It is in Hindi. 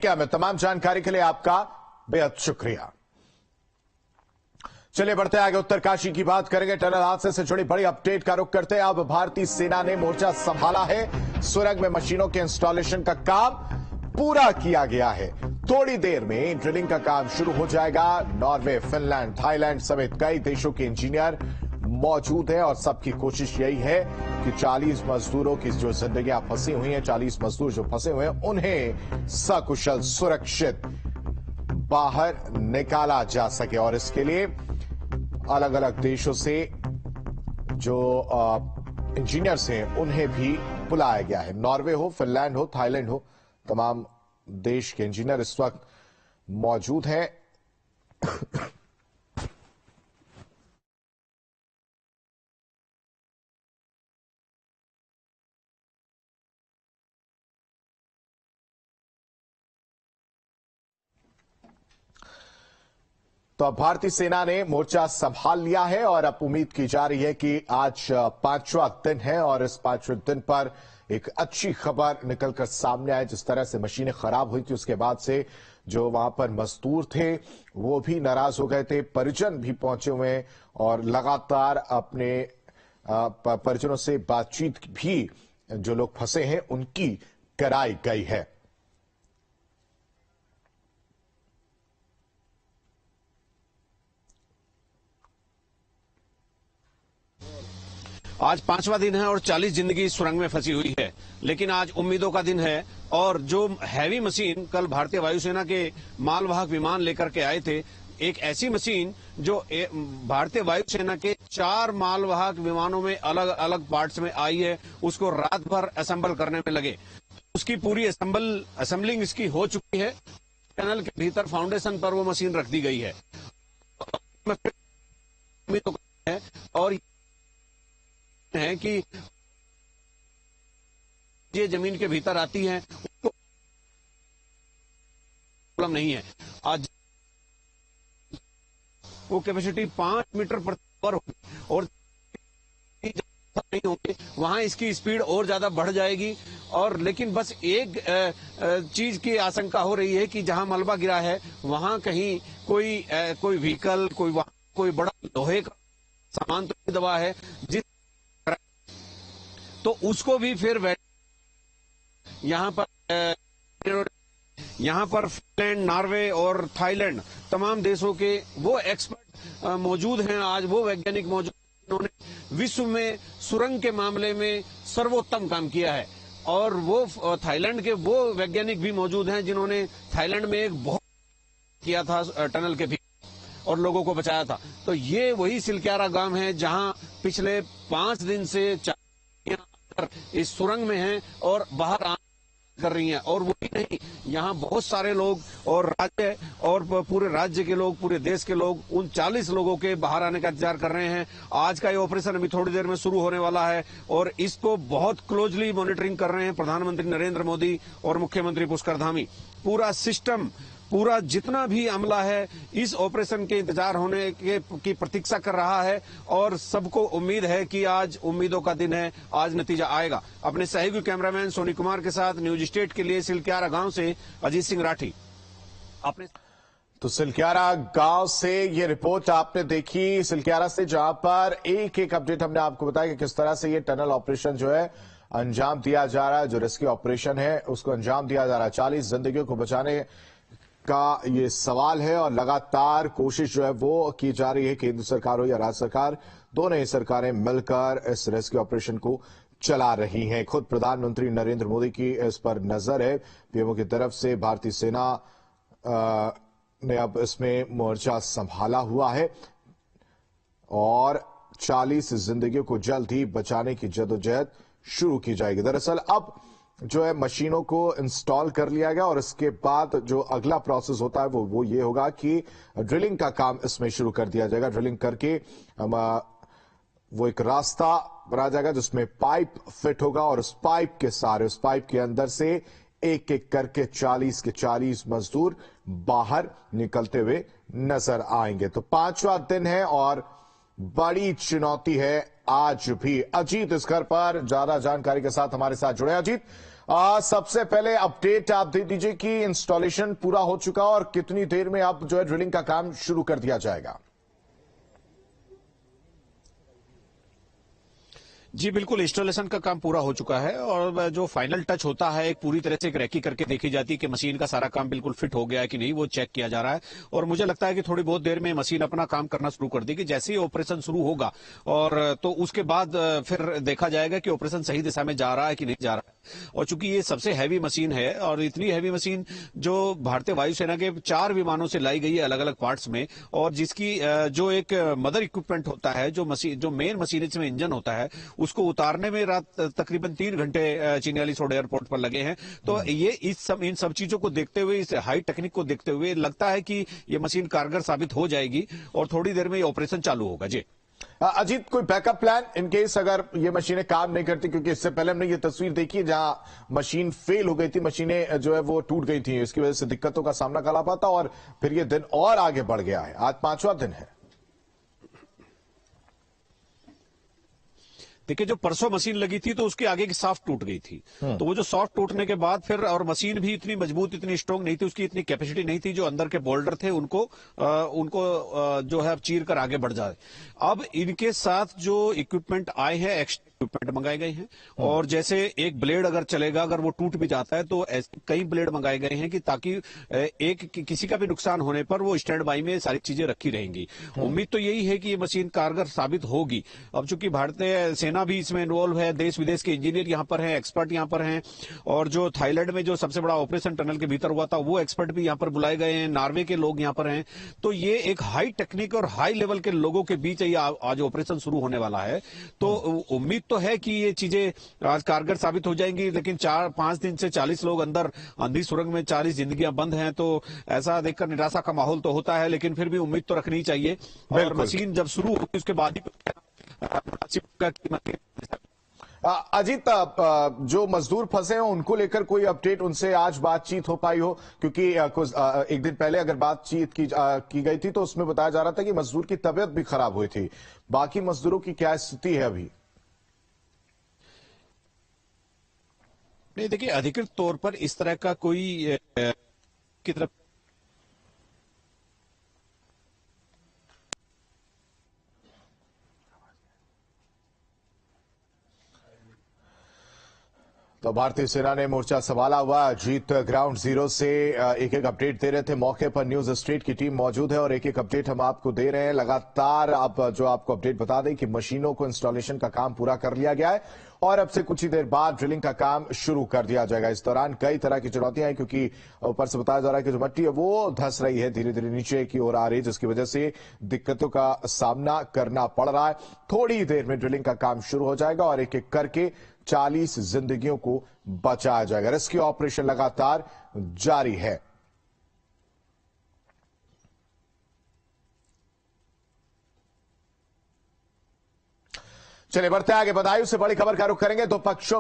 क्या मैं तमाम जानकारी के लिए आपका बेहद शुक्रिया। चलिए बढ़ते आगे, उत्तरकाशी की बात करेंगे। टनल हादसे से जुड़ी बड़ी अपडेट का रुख करते हैं। अब भारतीय सेना ने मोर्चा संभाला है। सुरंग में मशीनों के इंस्टॉलेशन का काम पूरा किया गया है। थोड़ी देर में ड्रिलिंग का काम शुरू हो जाएगा। नॉर्वे, फिनलैंड, थाईलैंड समेत कई देशों के इंजीनियर मौजूद है और सबकी कोशिश यही है कि 40 मजदूरों की जो जिंदगियां फंसी हुई हैं, 40 मजदूर जो फंसे हुए हैं, उन्हें सकुशल सुरक्षित बाहर निकाला जा सके। और इसके लिए अलग अलग देशों से जो इंजीनियर्स हैं उन्हें भी बुलाया गया है। नॉर्वे हो, फिनलैंड हो, थाईलैंड हो, तमाम देश के इंजीनियर इस वक्त मौजूद हैं। तो अब भारतीय सेना ने मोर्चा संभाल लिया है और अब उम्मीद की जा रही है कि आज 5वां दिन है और इस 5वें दिन पर एक अच्छी खबर निकलकर सामने आए। जिस तरह से मशीनें खराब हुई थी उसके बाद से जो वहां पर मजदूर थे वो भी नाराज हो गए थे, परिजन भी पहुंचे हुए हैं और लगातार अपने परिजनों से बातचीत भी जो लोग फंसे हैं उनकी कराई गई है। आज 5वां दिन है और 40 जिंदगी सुरंग में फंसी हुई है, लेकिन आज उम्मीदों का दिन है। और जो हैवी मशीन कल भारतीय वायुसेना के मालवाहक विमान लेकर के आए थे, एक ऐसी मशीन जो भारतीय वायुसेना के 4 मालवाहक विमानों में अलग अलग पार्ट्स में आई है, उसको रात भर असेंबल करने में लगे। उसकी पूरी असेंबलिंग इसकी हो चुकी है। टनल के भीतर फाउंडेशन पर वो मशीन रख दी गई है और है कि ये जमीन के भीतर आती है उसको प्रॉब्लम नहीं है। आज वो कैपेसिटी 5 मीटर प्रति आवर होगी और नहीं होंगे वहां इसकी स्पीड और ज्यादा बढ़ जाएगी। और लेकिन बस एक चीज की आशंका हो रही है कि जहां मलबा गिरा है वहां कहीं कोई व्हीकल, कोई बड़ा लोहे का सामान तो दबा है जिस तो उसको भी फिर यहाँ पर फिनलैंड, नॉर्वे और थाईलैंड तमाम देशों के वो एक्सपर्ट मौजूद हैं। आज वो वैज्ञानिक मौजूद जिन्होंने विश्व में सुरंग के मामले में सर्वोत्तम काम किया है। और वो थाईलैंड के वो वैज्ञानिक भी मौजूद हैं जिन्होंने थाईलैंड में एक बहुत किया था टनल के भीतर और लोगों को बचाया था। तो ये वही सिलक्यारा गांव है जहां पिछले 5 दिन से इस सुरंग में हैं और बाहर कर रही हैं। और वही नहीं, यहाँ बहुत सारे लोग और राज्य और पूरे राज्य के लोग, पूरे देश के लोग उन 40 लोगों के बाहर आने का इंतजार कर रहे हैं। आज का ये ऑपरेशन अभी थोड़ी देर में शुरू होने वाला है और इसको बहुत क्लोजली मॉनिटरिंग कर रहे हैं प्रधानमंत्री नरेंद्र मोदी और मुख्यमंत्री पुष्कर धामी। पूरा सिस्टम, पूरा जितना भी अमला है इस ऑपरेशन के इंतजार होने की प्रतीक्षा कर रहा है और सबको उम्मीद है कि आज उम्मीदों का दिन है, आज नतीजा आएगा। अपने सहयोगी कैमरामैन सोनी कुमार के साथ न्यूज स्टेट के लिए सिलक्यारा गांव से अजीत सिंह राठी। तो सिलक्यारा गांव से ये रिपोर्ट आपने देखी, सिलक्यारा से, जहां पर एक एक अपडेट हमने आपको बताया कि किस तरह से ये टनल ऑपरेशन जो है अंजाम दिया जा रहा है, जो रेस्क्यू ऑपरेशन है उसको अंजाम दिया जा रहा है। 40 जिंदगियों को बचाने का ये सवाल है और लगातार कोशिश जो है वो की जा रही है। केंद्र सरकार हो या राज्य सरकार, दोनों ही सरकारें मिलकर इस रेस्क्यू ऑपरेशन को चला रही हैं। खुद प्रधानमंत्री नरेंद्र मोदी की इस पर नजर है। पीएमओ की तरफ से भारतीय सेना ने अब इसमें मोर्चा संभाला हुआ है और 40 जिंदगियों को जल्द ही बचाने की जदोजहद शुरू की जाएगी। दरअसल अब जो है मशीनों को इंस्टॉल कर लिया गया और इसके बाद जो अगला प्रोसेस होता है वो ये होगा कि ड्रिलिंग का काम इसमें शुरू कर दिया जाएगा। ड्रिलिंग करके वो एक रास्ता बना जाएगा जिसमें पाइप फिट होगा और उस पाइप के अंदर से एक एक करके 40 के 40 मजदूर बाहर निकलते हुए नजर आएंगे। तो 5वां दिन है और बड़ी चुनौती है आज भी। अजीत इस घर पर ज्यादा जानकारी के साथ हमारे साथ जुड़े। अजीत, सबसे पहले अपडेट आप दे दीजिए कि इंस्टॉलेशन पूरा हो चुका और कितनी देर में अब जो है ड्रिलिंग का काम शुरू कर दिया जाएगा। जी बिल्कुल, इंस्टॉलेशन का काम पूरा हो चुका है और जो फाइनल टच होता है एक पूरी तरह से एक रेकी करके देखी जाती है कि मशीन का सारा काम बिल्कुल फिट हो गया है कि नहीं, वो चेक किया जा रहा है। और मुझे लगता है कि थोड़ी बहुत देर में मशीन अपना काम करना शुरू कर देगी। जैसे ही ऑपरेशन शुरू होगा और तो उसके बाद फिर देखा जाएगा कि ऑपरेशन सही दिशा में जा रहा है कि नहीं जा रहा है। और चूंकि ये सबसे हैवी मशीन है और इतनी हैवी मशीन जो भारतीय वायुसेना के 4 विमानों से लाई गई है अलग अलग पार्ट्स में, और जिसकी जो एक मदर इक्विपमेंट होता है, जो मेन मशीन इसमें इंजन होता है, उसको उतारने में रात तकरीबन 3 घंटे चिन्यालीस रोड एयरपोर्ट पर लगे हैं। तो ये इन सब चीजों को देखते हुए, इस हाई टेक्निक को देखते हुए लगता है कि ये मशीन कारगर साबित हो जाएगी और थोड़ी देर में ये ऑपरेशन चालू होगा। जी अजीत, कोई बैकअप प्लान इन केस अगर ये मशीनें काम नहीं करती, क्योंकि इससे पहले हमने ये तस्वीर देखी जहां मशीन फेल हो गई थी, मशीनें जो है वो टूट गई थी, इसकी वजह से दिक्कतों का सामना करना पड़ा था और फिर ये दिन और आगे बढ़ गया है। आज 5वां दिन है। देखिए, जो परसों मशीन लगी थी तो उसके आगे की शाफ्ट टूट गई थी। तो वो जो शाफ्ट टूटने के बाद फिर, और मशीन भी इतनी मजबूत, इतनी स्ट्रांग नहीं थी, उसकी इतनी कैपेसिटी नहीं थी जो अंदर के बोल्डर थे उनको जो है चीर कर आगे बढ़ जाए। अब इनके साथ जो इक्विपमेंट आए हैं, एक्स्ट्रा इक्विपमेंट मंगाए गए हैं, और जैसे एक ब्लेड अगर चलेगा, अगर वो टूट भी जाता है तो ऐसे कई ब्लेड मंगाए गए हैं कि ताकि किसी का भी नुकसान होने पर वो स्टैंड बाई में सारी चीजें रखी रहेंगी। उम्मीद तो यही है कि ये मशीन कारगर साबित होगी। अब चूंकि भारतीय सेना भी इसमें इन्वॉल्व है, देश विदेश के इंजीनियर यहां पर हैं, एक्सपर्ट यहां पर हैं, और जो थाईलैंड में जो सबसे बड़ा ऑपरेशन टनल के भीतर हुआ था वो एक्सपर्ट भी यहां पर बुलाए गए हैं, नॉर्वे के लोग यहां पर हैं। तो ये एक हाई टेक्निक और हाई लेवल के लोगों के बीच आज ऑपरेशन शुरू होने वाला है। तो उम्मीद तो है कि ये चीजें आज कारगर साबित हो जाएंगी। लेकिन 4-5 दिन से 40 लोग अंदर अंधी सुरंग में, 40 जिंदगियां बंद हैं, तो ऐसा देखकर निराशा का माहौल तो होता है, लेकिन फिर भी उम्मीद तो रखनी चाहिए। और मशीन जब शुरू होगी उसके बाद ही अजीत, जो मजदूर फंसे हैं उनको लेकर कोई अपडेट, उनसे आज बातचीत हो पाई हो? क्योंकि कुछ एक दिन पहले अगर बातचीत की गई थी तो उसमें बताया जा रहा था कि मजदूर की तबीयत भी खराब हुई थी। बाकी मजदूरों की क्या स्थिति है अभी? नहीं, देखिए, अधिकृत तौर पर इस तरह का कोई की तरफ तो भारतीय सेना ने मोर्चा संभाला हुआ। जीत ग्राउंड जीरो से एक एक अपडेट दे रहे थे। मौके पर न्यूज स्ट्रीट की टीम मौजूद है और एक एक अपडेट हम आपको दे रहे हैं लगातार। अब जो आपको अपडेट बता दें कि मशीनों को इंस्टॉलेशन का काम पूरा कर लिया गया है और अब से कुछ ही देर बाद ड्रिलिंग का काम शुरू कर दिया जाएगा। इस दौरान कई तरह की चुनौतियां हैं, क्योंकि ऊपर से बताया जा रहा है कि जो मट्टी है वो धंस रही है, धीरे धीरे नीचे की ओर आ रही है, जिसकी वजह से दिक्कतों का सामना करना पड़ रहा है। थोड़ी देर में ड्रिलिंग का काम शुरू हो जाएगा और एक एक करके 40 जिंदगियों को बचाया जाएगा। रेस्क्यू ऑपरेशन लगातार जारी है। चलिए बढ़ते आगे, बदायूं से बड़ी खबर का रुख करेंगे। दो पक्षों